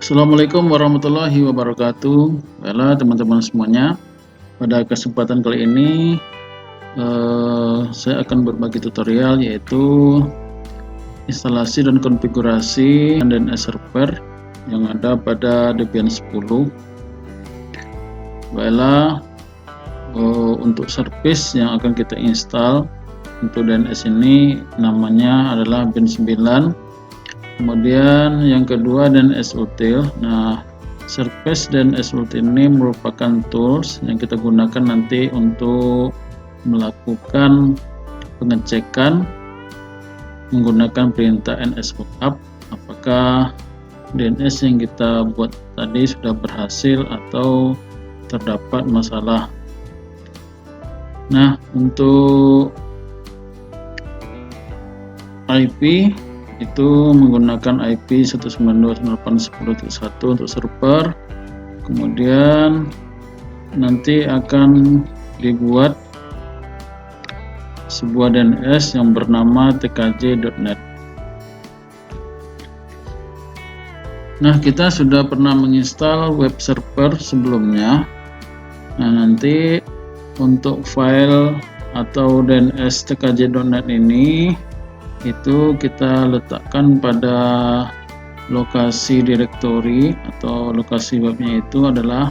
Assalamualaikum warahmatullahi wabarakatuh. Baiklah teman-teman semuanya, pada kesempatan kali ini saya akan berbagi tutorial yaitu instalasi dan konfigurasi DNS server yang ada pada Debian 10. Baiklah, untuk service yang akan kita install untuk DNS ini namanya adalah bin 9. Kemudian yang kedua DNS util. Nah, service DNS util ini merupakan tools yang kita gunakan nanti untuk melakukan pengecekan menggunakan perintah nslookup apakah DNS yang kita buat tadi sudah berhasil atau terdapat masalah. Nah, untuk IP itu menggunakan IP 192.168.10.1 untuk server. Kemudian nanti akan dibuat sebuah DNS yang bernama tkj.net. Nah, kita sudah pernah menginstal web server sebelumnya. Nah, nanti untuk file atau DNS tkj.net ini itu kita letakkan pada lokasi direktori atau lokasi webnya itu adalah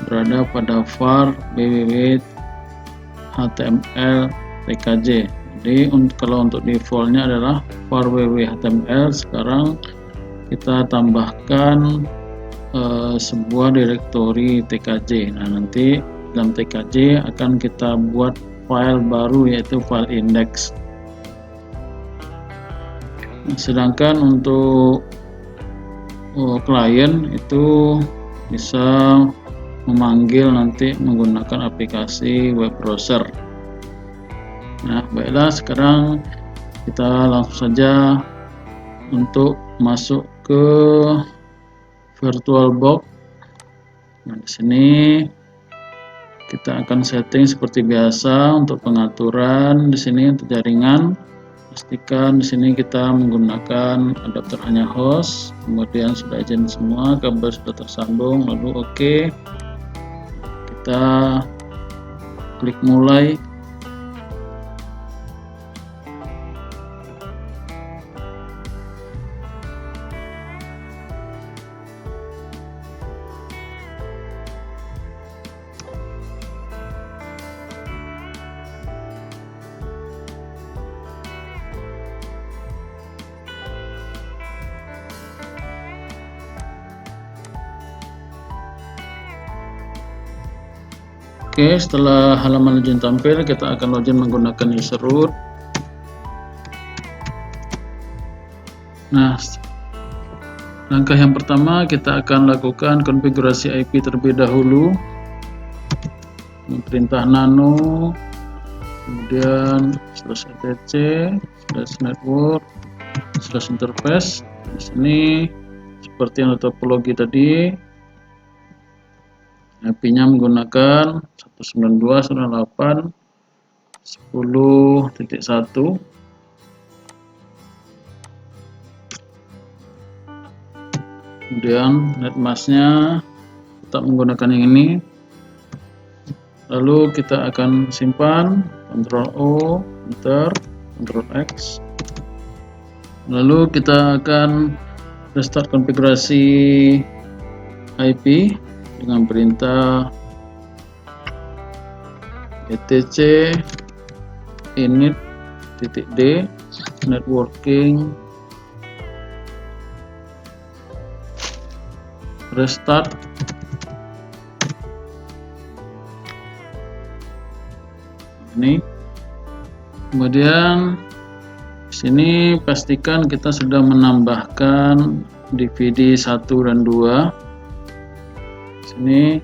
berada pada var www.html tkj. Jadi kalau untuk defaultnya adalah var www.html, sekarang kita tambahkan sebuah direktori tkj. Nah, nanti dalam tkj akan kita buat file baru yaitu file index. Sedangkan untuk klien itu bisa memanggil nanti menggunakan aplikasi web browser. Nah, baiklah, sekarang kita langsung saja untuk masuk ke VirtualBox. Nah, di sini kita akan setting seperti biasa untuk pengaturan. Di sini untuk jaringan, pastikan di sini kita menggunakan adapter hanya host, kemudian sudah izin semua, kabel sudah tersambung, lalu oke. Kita klik mulai. Oke, setelah halaman login tampil, kita akan login menggunakan user root. Nah, langkah yang pertama kita akan lakukan konfigurasi IP terlebih dahulu. Perintah nano, kemudian /etc, /network, /interface. Di sini seperti yang topologi tadi. IP-nya menggunakan 192.168.10.1. Kemudian netmasknya tetap menggunakan yang ini. Lalu kita akan simpan, Ctrl O, Enter, Ctrl X. Lalu kita akan restart konfigurasi IP dengan perintah etc init.d networking restart. Ini kemudian di sini pastikan kita sudah menambahkan DVD 1 dan 2. Ini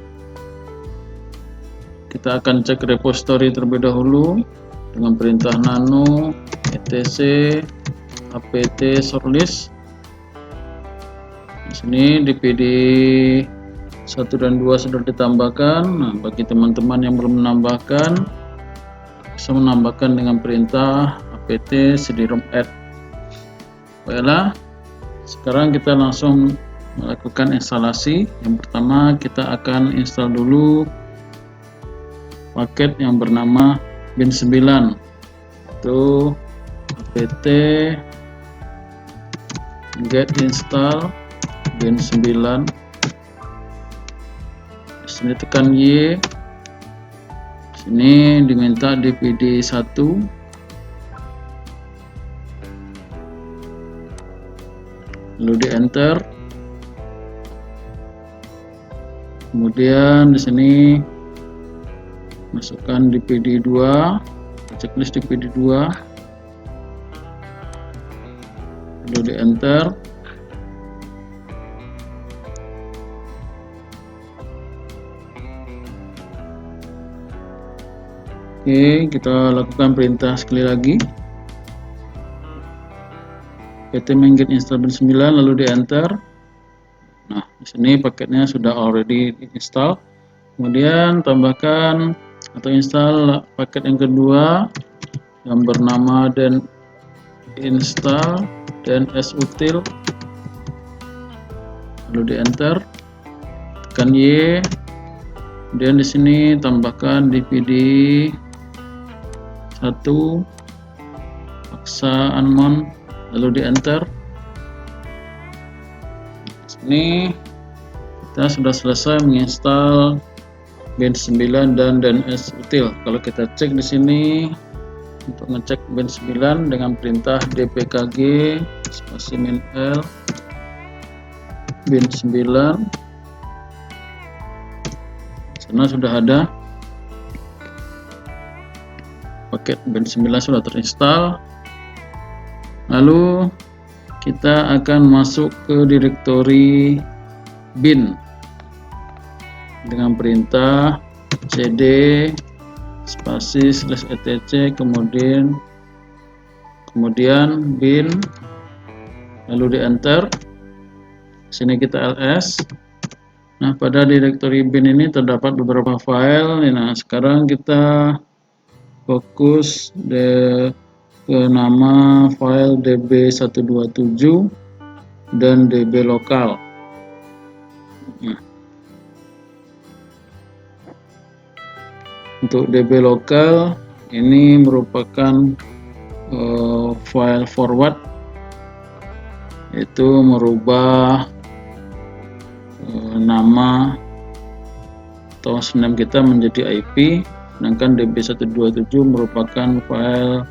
kita akan cek repository terlebih dahulu dengan perintah nano etc apt shortlist. Di sini DVD 1 dan 2 sudah ditambahkan. Nah, bagi teman-teman yang belum menambahkan, bisa menambahkan dengan perintah apt cd-rom add. Baiklah, sekarang kita langsung melakukan instalasi. Yang pertama kita akan install dulu paket yang bernama bin9, itu apt get install bin9. Di sini tekan Y. Di sini diminta dpd1. Lalu di enter. Kemudian di sini masukkan dpd2, checklist dpd2, lalu di enter. Oke, kita lakukan perintah sekali lagi, pt get install bin9, lalu di enter. Nah, di sini paketnya sudah already install. Kemudian tambahkan atau install paket yang kedua yang bernama dan install dnsutil, lalu di enter, tekan Y. Kemudian di sini tambahkan dpd1 paksa unmount, lalu di enter. Ini kita sudah selesai menginstal bin9 dan dnsutil. Kalau kita cek di sini untuk ngecek bin9 dengan perintah dpkg spasi -l bin9, sana sudah ada paket bin9 sudah terinstall. Lalu kita akan masuk ke direktori bin dengan perintah cd spasi /etc kemudian bin, lalu di enter. Sini kita ls. Nah, pada direktori bin ini terdapat beberapa file. Nah, sekarang kita fokus ke nama file db127 dan db lokal. Nah, untuk db lokal ini merupakan file forward, yaitu merubah nama atau host-name kita menjadi IP, sedangkan db127 merupakan file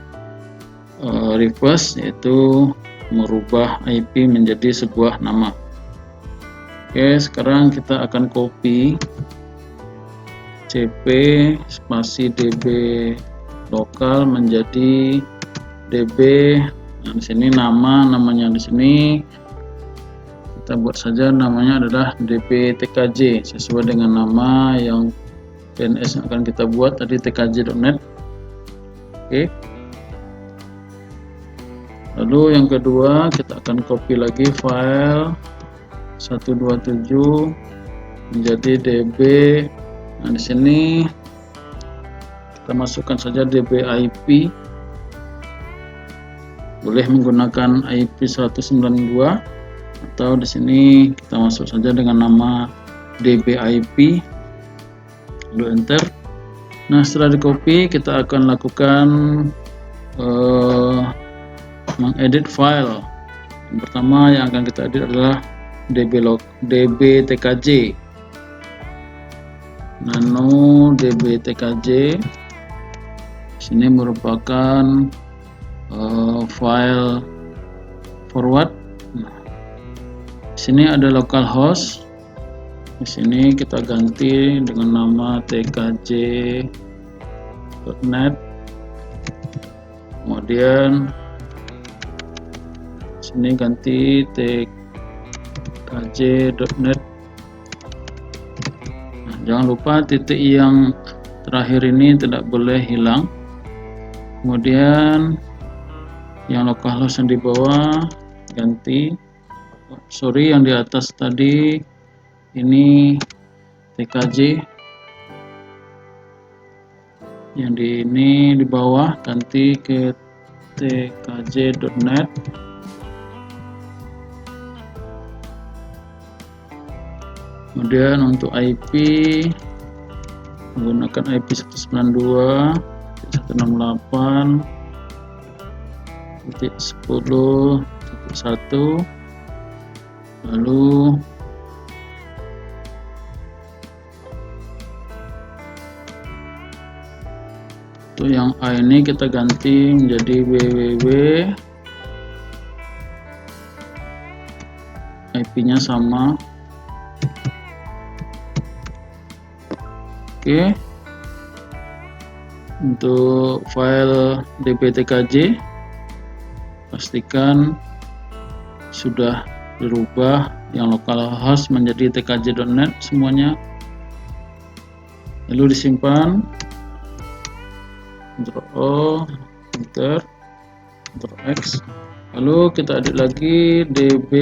reverse, yaitu merubah IP menjadi sebuah nama. Oke, sekarang kita akan copy cp spasi db lokal menjadi db. Nah, di sini namanya di sini kita buat saja namanya adalah db-tkj sesuai dengan nama yang DNS yang akan kita buat tadi, tkj.net. Oke. Lalu yang kedua kita akan copy lagi file 127 menjadi db. Nah, di sini kita masukkan saja db IP. Boleh menggunakan IP 192 atau di sini kita masuk saja dengan nama db IP, lalu enter. Nah, setelah di copy kita akan lakukan mengedit file. Yang pertama yang akan kita edit adalah db-tkj nano db-tkj. Sini merupakan file forward. Nah, sini ada localhost. Di sini kita ganti dengan nama tkj.net. Kemudian sini ganti tkj.net. Nah, jangan lupa titik yang terakhir ini tidak boleh hilang. Kemudian yang localhost yang di bawah ganti, yang di atas tadi ini tkj, yang ini di bawah ganti ke tkj.net. Kemudian untuk IP menggunakan IP 192.168.10.1. Lalu untuk yang A ini kita ganti menjadi www, IP-nya sama. Oke. Untuk file dbtkj pastikan sudah dirubah yang localhost menjadi tkj.net semuanya, lalu disimpan. Ctrl O, enter, Ctrl X, lalu kita edit lagi db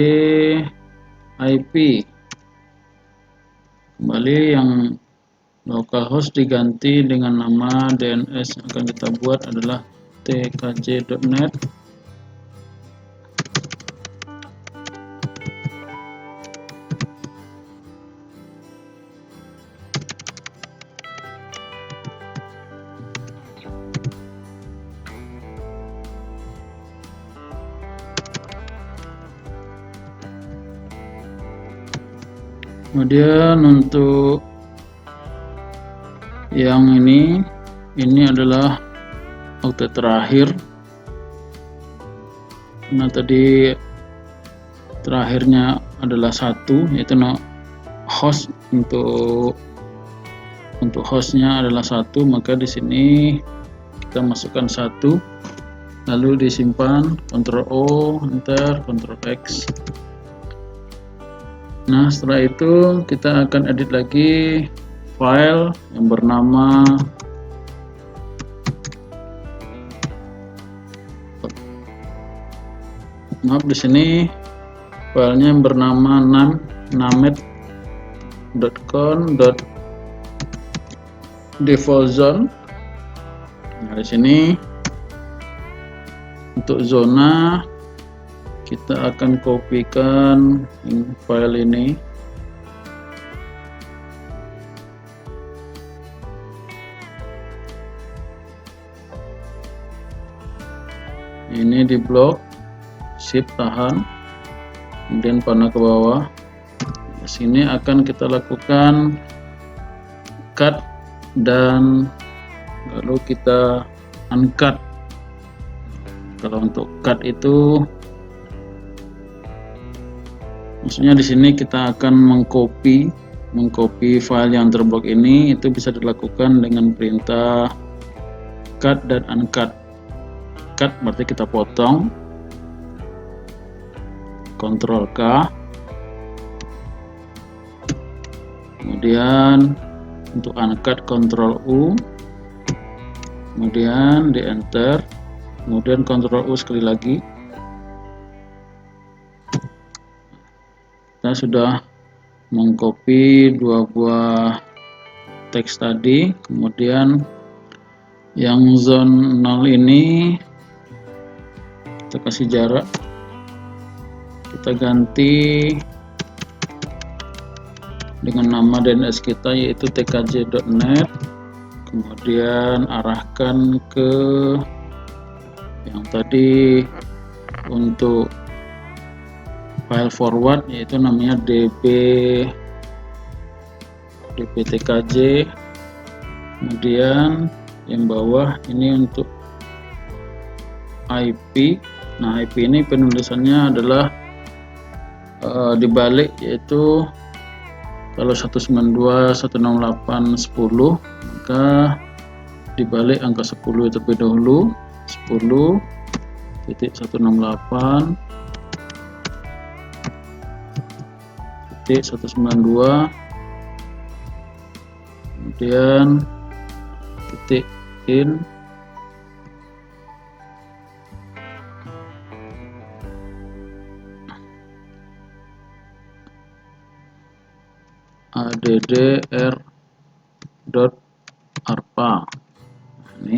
IP, kembali yang localhost diganti dengan nama DNS yang akan kita buat adalah tkj.net. Kemudian untuk yang ini adalah waktu terakhir. Nah, tadi terakhirnya adalah 1, yaitu host. Untuk hostnya adalah 1, maka di sini kita masukkan 1, lalu disimpan. Ctrl O, enter, Ctrl X. Nah, setelah itu kita akan edit lagi file yang bernama di sini filenya yang bernama named.con.defaultzone. Nah, di sini untuk zona kita akan kopikan file ini. Ini di blok, shift tahan, kemudian panah ke bawah. Di sini akan kita lakukan cut dan lalu kita uncut. Kalau untuk cut itu maksudnya di sini kita akan mengcopy file yang terblok ini, itu bisa dilakukan dengan perintah cut dan uncut. Cut berarti kita potong, Ctrl K, kemudian untuk uncut Ctrl U, kemudian di enter, kemudian Ctrl U sekali lagi. Kita sudah mengcopy 2 buah teks tadi. Kemudian yang zone 0 ini kita kasih jarak, kita ganti dengan nama DNS kita yaitu tkj.net, kemudian arahkan ke yang tadi untuk file forward yaitu namanya dbtkj. Kemudian yang bawah ini untuk IP. Nah, IP ini penulisannya adalah dibalik, yaitu kalau 192.168.10 maka dibalik angka 10 terlebih dahulu, 10.168.192, kemudian titik in, addr.arpa. Ini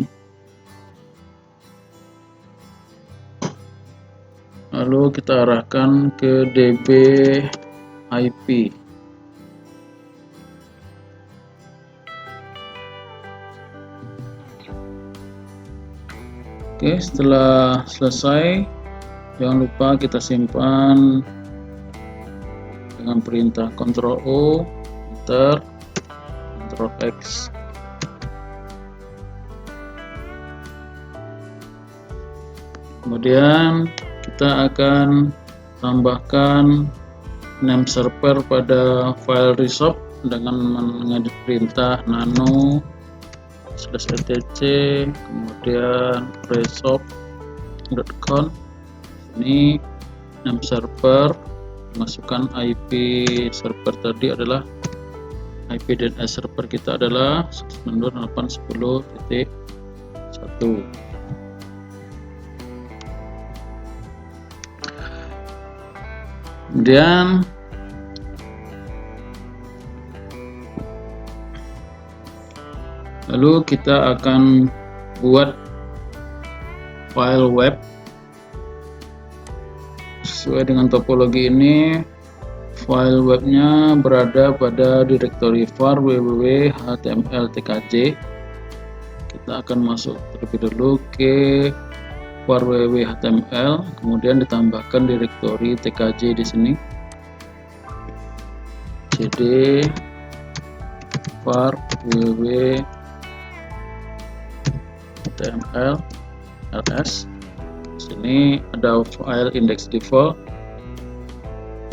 lalu kita arahkan ke db IP. Oke, setelah selesai, jangan lupa kita simpan dengan perintah Ctrl O, Enter, Ctrl X. Kemudian kita akan tambahkan name server pada file resolve dengan mengedit perintah nano /etc, kemudian resolve.conf. Ini name server, masukkan IP server tadi adalah IP DNS server kita adalah 192.810.1. Kemudian lalu kita akan buat file web sesuai dengan topologi ini. File webnya berada pada direktori var www.html.tkj. Kita akan masuk terlebih dulu ke var www.html, kemudian ditambahkan direktori tkj di sini. cd var www.html ls. Di sini ada file index default.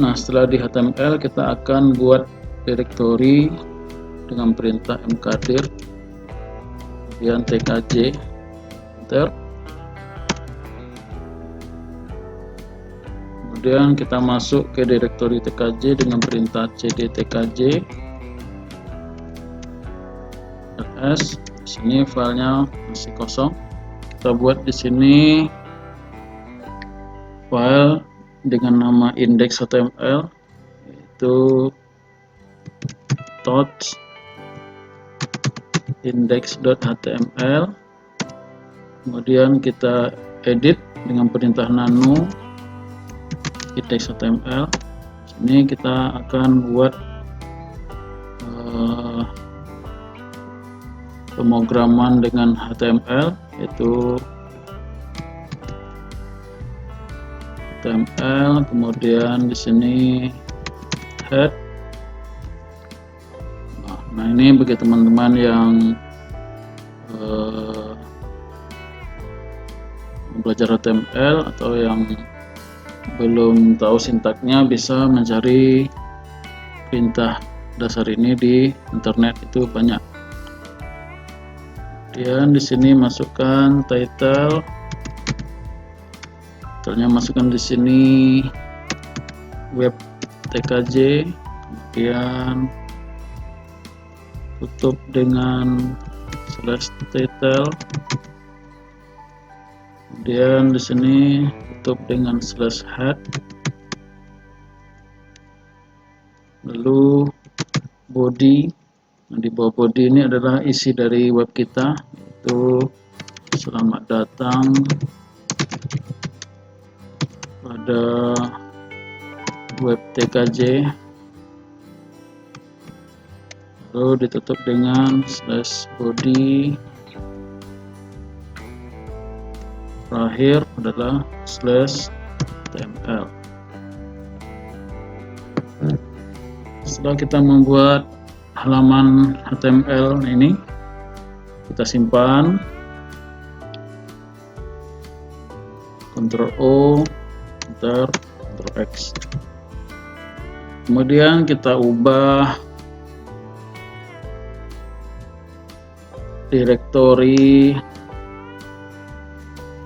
Nah, setelah di HTML kita akan buat direktori dengan perintah mkdir, kemudian tkj, enter. Kemudian kita masuk ke direktori tkj dengan perintah cd tkj ls. Di sini filenya masih kosong. Kita buat di sini file dengan nama index.html, yaitu touch index.html. Kemudian kita edit dengan perintah nano index.html. Ini kita akan buat pemrograman dengan HTML, yaitu HTML, kemudian di sini head. Nah, ini bagi teman-teman yang belajar HTML atau yang belum tahu sintaknya, bisa mencari perintah dasar ini di internet, itu banyak. Kemudian di sini masukkan title. Title-nya masukkan di sini web tkj, kemudian tutup dengan /title. Kemudian di sini tutup dengan /head. Lalu body. Nah, di bawah body ini adalah isi dari web kita, yaitu selamat datang pada web tkj. Lalu ditutup dengan /body. Terakhir adalah /html. Setelah kita membuat halaman HTML ini, kita simpan, Ctrl O, Enter, Ctrl X. Kemudian kita ubah direktori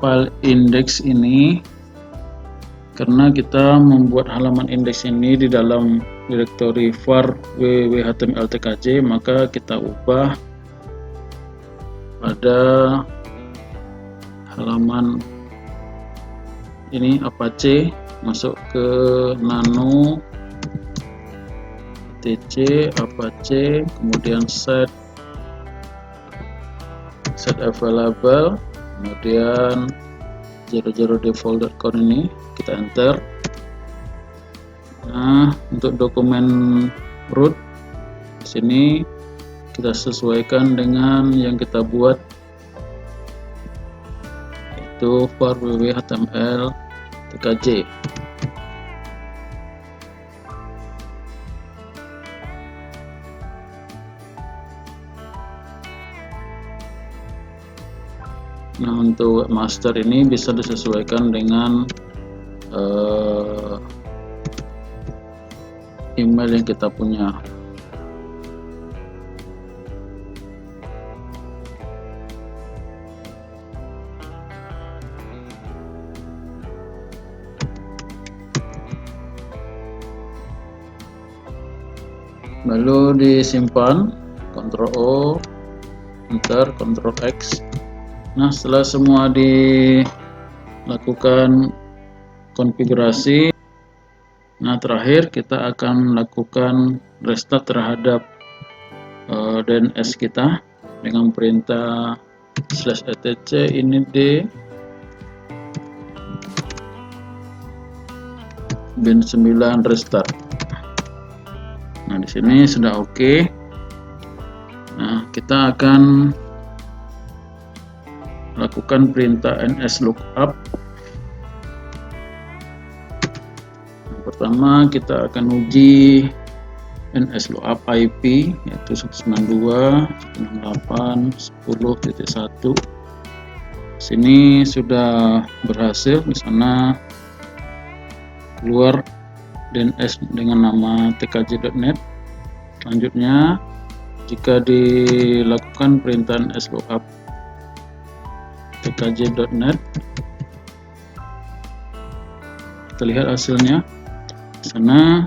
file index ini, karena kita membuat halaman indeks ini di dalam direktori var www.html.tkj, maka kita ubah pada halaman ini Apache, masuk ke nano tc Apache, kemudian set available, kemudian 00default.conf ini kita enter. Nah, untuk dokumen root di sini kita sesuaikan dengan yang kita buat, yaitu var www html tkj. Nah, untuk webmaster ini bisa disesuaikan dengan email yang kita punya. Lalu disimpan, Ctrl O, Enter, Ctrl X. Nah, setelah semua dilakukan konfigurasi, nah terakhir kita akan lakukan restart terhadap DNS kita dengan perintah /etc init bin9 restart. Nah, di sini sudah oke. Nah, kita akan lakukan perintah nslookup. Yang pertama kita akan uji nslookup IP yaitu 192.168.10.1. Sini sudah berhasil, di sana keluar DNS dengan nama tkj.net. Selanjutnya, jika dilakukan perintah nslookup tkj.net, kita lihat hasilnya. Di sana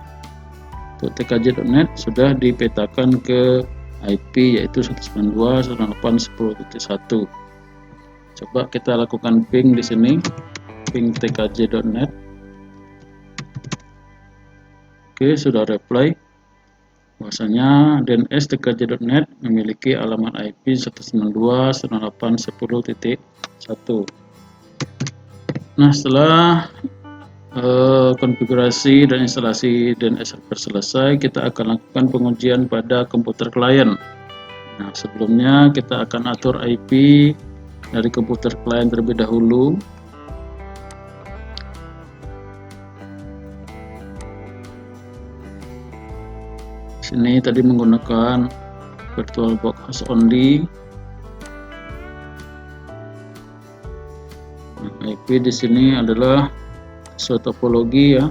untuk tkj.net sudah dipetakan ke IP yaitu 192.168.10.1. Coba kita lakukan ping di sini, ping tkj.net. Oke, sudah reply bahwasanya DNS tkj.net memiliki alamat IP 192.168.10.1. Nah, setelah konfigurasi dan instalasi DNS server selesai, kita akan lakukan pengujian pada komputer klien. Nah, sebelumnya kita akan atur IP dari komputer klien terlebih dahulu. Sini tadi menggunakan VirtualBox host only. Nah, IP di sini adalah sesuai topologi ya.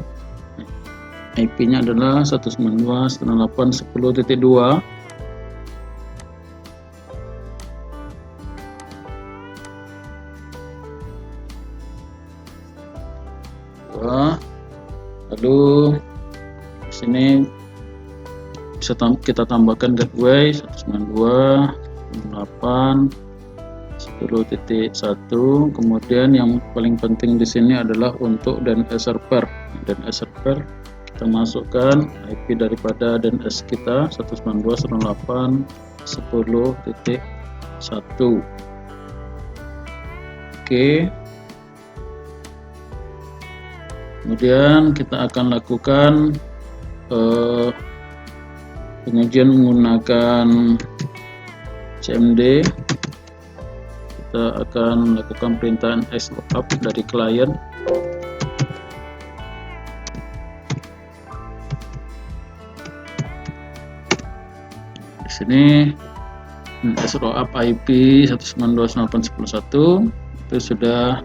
IP-nya adalah 192.168.10.2. Lalu di sini bisa kita tambahkan gateway 192.168.10.1. Kemudian yang paling penting di sini adalah untuk DNS server. DNS server kita masukkan IP daripada DNS kita 192.168.10.1. Oke. Kemudian kita akan lakukan pengujian menggunakan cmd. Kita akan lakukan perintah nslookup dari klien. Di sini nslookup IP 192.168.10.1 itu sudah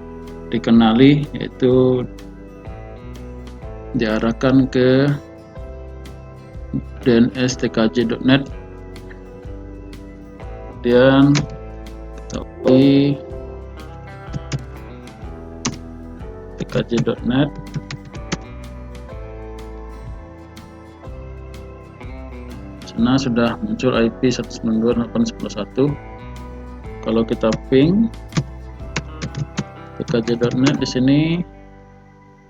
dikenali, yaitu diarahkan ke DNS tkj.net. Kemudian kita pilih tkj.net. Sana sudah muncul IP 192.168.10.1. Kalau kita ping tkj.net, di sini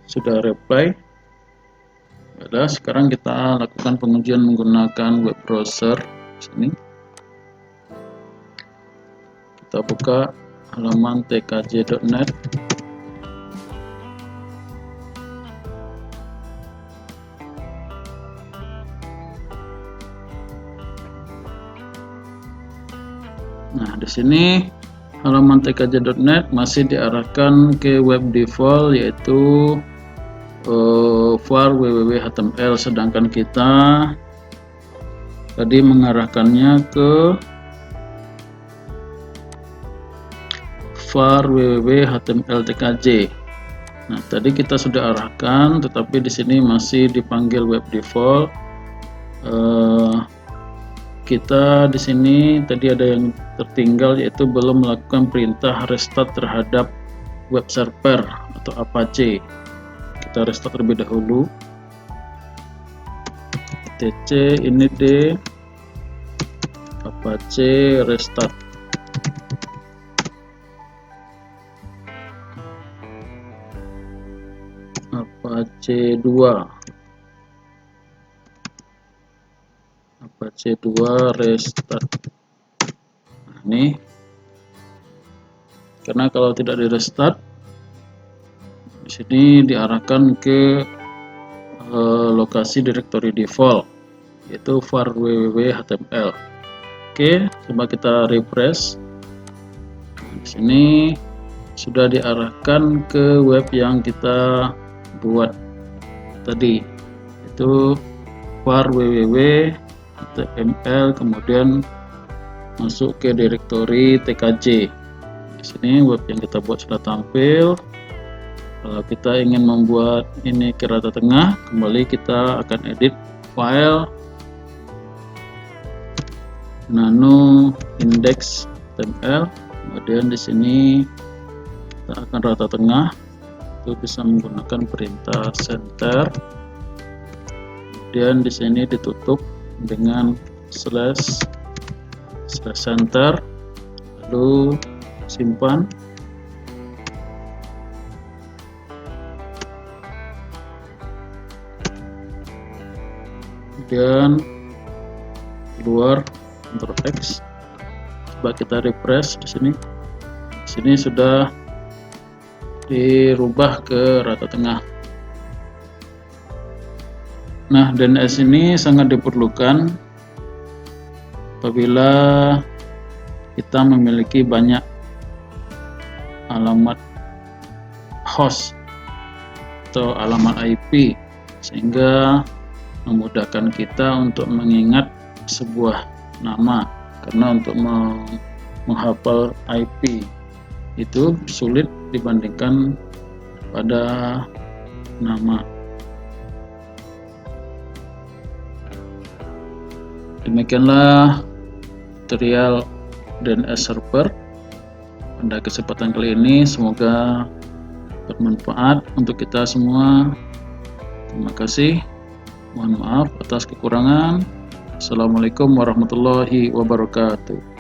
sudah reply. Baiklah, sekarang kita lakukan pengujian menggunakan web browser. Sini kita buka halaman tkj.net. Nah, di sini halaman tkj.net masih diarahkan ke web default, yaitu var www.html, sedangkan kita tadi mengarahkannya ke var www.html tkj. Nah, tadi kita sudah arahkan, tetapi di sini masih dipanggil web default. Kita di sini tadi ada yang tertinggal, yaitu belum melakukan perintah restart terhadap web server atau Apache. Kita restart terlebih dahulu. etc init Apache restart. Apache 2 restart. Nah, ini karena kalau tidak di restart, di sini diarahkan ke lokasi direktori default, yaitu var www.html. Oke, coba kita refresh. Di sini sudah diarahkan ke web yang kita buat tadi, itu var www.html, kemudian masuk ke direktori tkj. Di sini web yang kita buat sudah tampil. Kalau kita ingin membuat ini ke rata tengah, kembali kita akan edit file nano index.html, kemudian di sini kita akan rata tengah. Itu bisa menggunakan perintah center, kemudian di sini ditutup dengan slash center, lalu simpan. Kemudian keluar Ctrl X. Coba kita refresh di sini. Di sini sudah dirubah ke rata tengah. Nah, DNS ini sangat diperlukan apabila kita memiliki banyak alamat host atau alamat IP, sehingga memudahkan kita untuk mengingat sebuah nama, karena untuk menghafal IP itu sulit dibandingkan pada nama. Demikianlah tutorial DNS server pada kesempatan kali ini, semoga bermanfaat untuk kita semua. Terima kasih. Mohon maaf atas kekurangan. Assalamualaikum warahmatullahi wabarakatuh.